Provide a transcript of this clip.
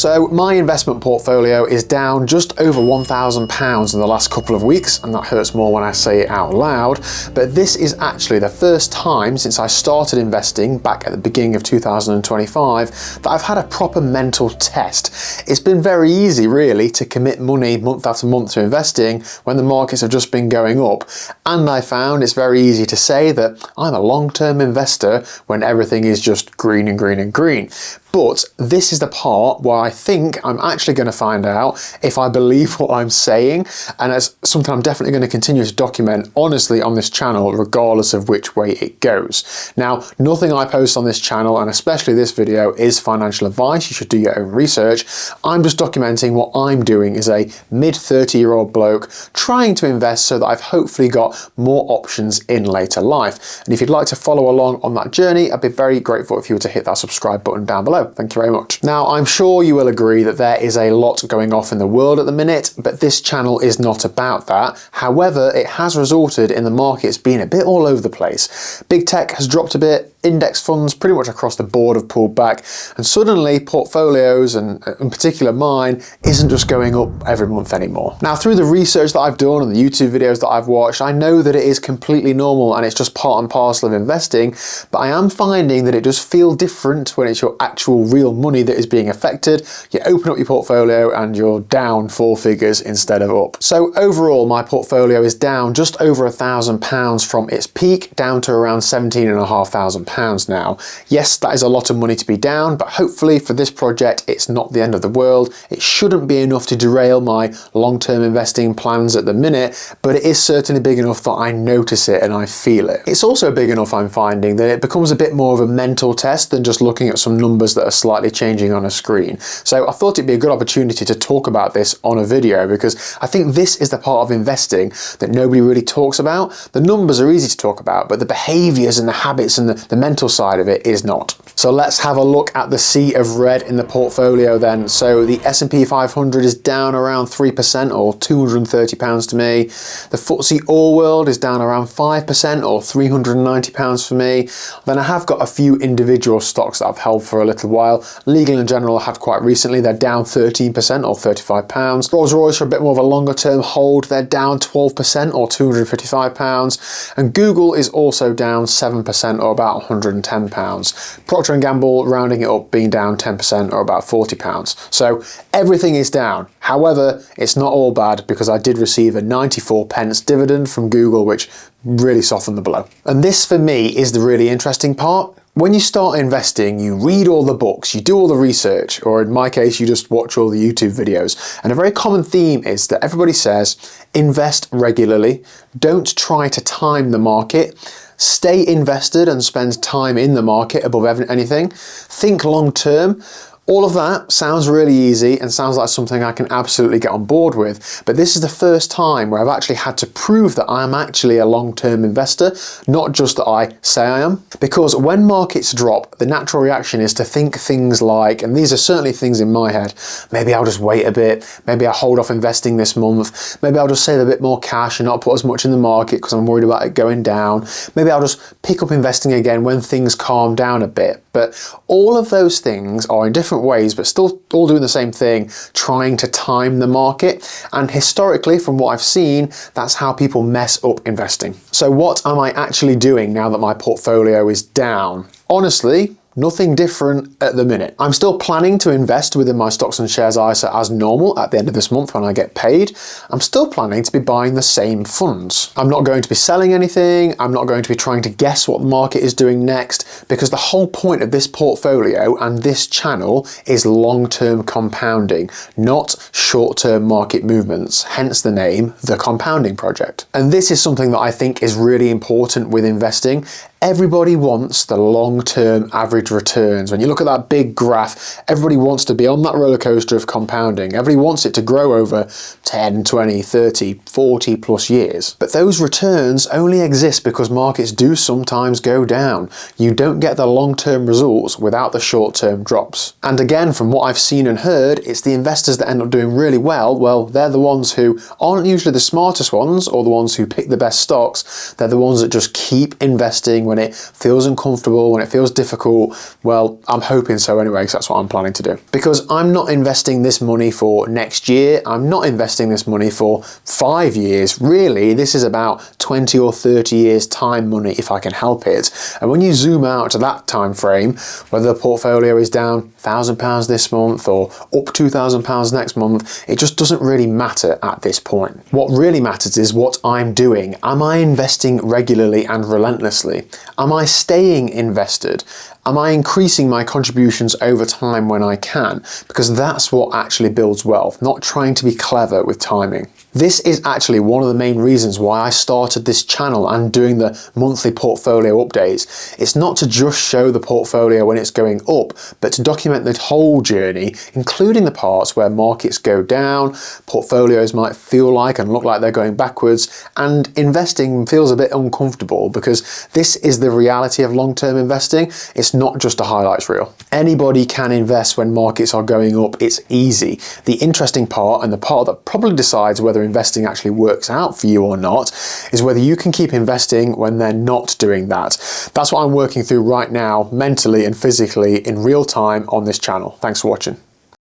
So my investment portfolio is down just over £1,000 in the last couple of weeks, and that hurts more when I say it out loud, but this is actually the first time since I started investing back at the beginning of 2025 that I've had a proper mental test. It's been very easy really to commit money month after month to investing when the markets have just been going up, and I found it's very easy to say that I'm a long-term investor when everything is just green and green and green. But this is the part where I think I'm actually going to find out if I believe what I'm saying, and it's something I'm definitely going to continue to document honestly on this channel regardless of which way it goes. Now, nothing I post on this channel, and especially this video, is financial advice. You should do your own research. I'm just documenting what I'm doing as a mid-30-year-old bloke trying to invest so that I've hopefully got more options in later life. And if you'd like to follow along on that journey, I'd be very grateful if you were to hit that subscribe button down below. Thank you very much. Now, I'm sure you will agree that there is a lot going off in the world at the minute, but this channel is not about that. However, it has resulted in the markets being a bit all over the place. Big tech has dropped a bit, index funds pretty much across the board have pulled back, and suddenly portfolios, and in particular mine, isn't just going up every month anymore. Now, through the research that I've done and the YouTube videos that I've watched, I know that it is completely normal and it's just part and parcel of investing, but I am finding that it does feel different when it's your actual real money that is being affected. You open up your portfolio and you're down 4 figures instead of up. So overall, my portfolio is down just over £1,000 from its peak, down to around £17,500 now. Yes, that is a lot of money to be down, but hopefully for this project, it's not the end of the world. It shouldn't be enough to derail my long-term investing plans at the minute, but it is certainly big enough that I notice it and I feel it. It's also big enough, I'm finding, that it becomes a bit more of a mental test than just looking at some numbers that are slightly changing on a screen. So I thought it'd be a good opportunity to talk about this on a video, because I think this is the part of investing that nobody really talks about. The numbers are easy to talk about, but the behaviors and the habits and the mental side of it is not. So let's have a look at the sea of red in the portfolio then. So the S&P 500 is down around 3% or £230 to me. The FTSE All World is down around 5% or £390 for me. Then I have got a few individual stocks that I've held for a little while. Legal & General I had quite recently, they're down 13% or £35. Royce are a bit more of a longer term hold, they're down 12% or £255. And Google is also down 7% or about £110. Procter Gamble, rounding it up, being down 10% or about £40. So everything is down. However, it's not all bad, because I did receive a 94p dividend from Google, which really softened the blow. And this for me is the really interesting part. When you start investing, you read all the books, you do all the research, or in my case, you just watch all the YouTube videos. And a very common theme is that everybody says, invest regularly, don't try to time the market, stay invested and spend time in the market above anything, think long term. All of that sounds really easy and sounds like something I can absolutely get on board with, but this is the first time where I've actually had to prove that I'm actually a long-term investor, not just that I say I am. Because when markets drop, the natural reaction is to think things like, and these are certainly things in my head, maybe I'll just wait a bit, maybe I'll hold off investing this month, maybe I'll just save a bit more cash and not put as much in the market because I'm worried about it going down, maybe I'll just pick up investing again when things calm down a bit. But all of those things are in different ways, but still all doing the same thing, trying to time the market. And historically, from what I've seen, that's how people mess up investing. So what am I actually doing now that my portfolio is down? Honestly, nothing different at the minute. I'm still planning to invest within my stocks and shares ISA as normal at the end of this month when I get paid. I'm still planning to be buying the same funds. I'm not going to be selling anything. I'm not going to be trying to guess what the market is doing next, because the whole point of this portfolio and this channel is long-term compounding, not short-term market movements, hence the name, The Compounding Project. And this is something that I think is really important with investing. Everybody wants the long-term average returns. When you look at that big graph, everybody wants to be on that roller coaster of compounding. Everybody wants it to grow over 10, 20, 30, 40 plus years. But those returns only exist because markets do sometimes go down. You don't get the long-term results without the short-term drops. And again, from what I've seen and heard, it's the investors that end up doing really well. Well, they're the ones who aren't usually the smartest ones or the ones who pick the best stocks. They're the ones that just keep investing when it feels uncomfortable, when it feels difficult? Well, I'm hoping so anyway, because that's what I'm planning to do. Because I'm not investing this money for next year, I'm not investing this money for 5 years. Really, this is about 20 or 30 years time money if I can help it. And when you zoom out to that time frame, whether the portfolio is down £1,000 this month or up £2,000 next month, it just doesn't really matter at this point. What really matters is what I'm doing. Am I investing regularly and relentlessly? Am I staying invested? Am I increasing my contributions over time when I can? Because that's what actually builds wealth, not trying to be clever with timing. This is actually one of the main reasons why I started this channel and doing the monthly portfolio updates. It's not to just show the portfolio when it's going up, but to document the whole journey, including the parts where markets go down, portfolios might feel like and look like they're going backwards, and investing feels a bit uncomfortable because this is the reality of long-term investing. It's not just a highlights reel. Anybody can invest when markets are going up. It's easy. The interesting part, and the part that probably decides whether investing actually works out for you or not, is whether you can keep investing when they're not doing that. That's what I'm working through right now, mentally and physically in real time on this channel. Thanks for watching.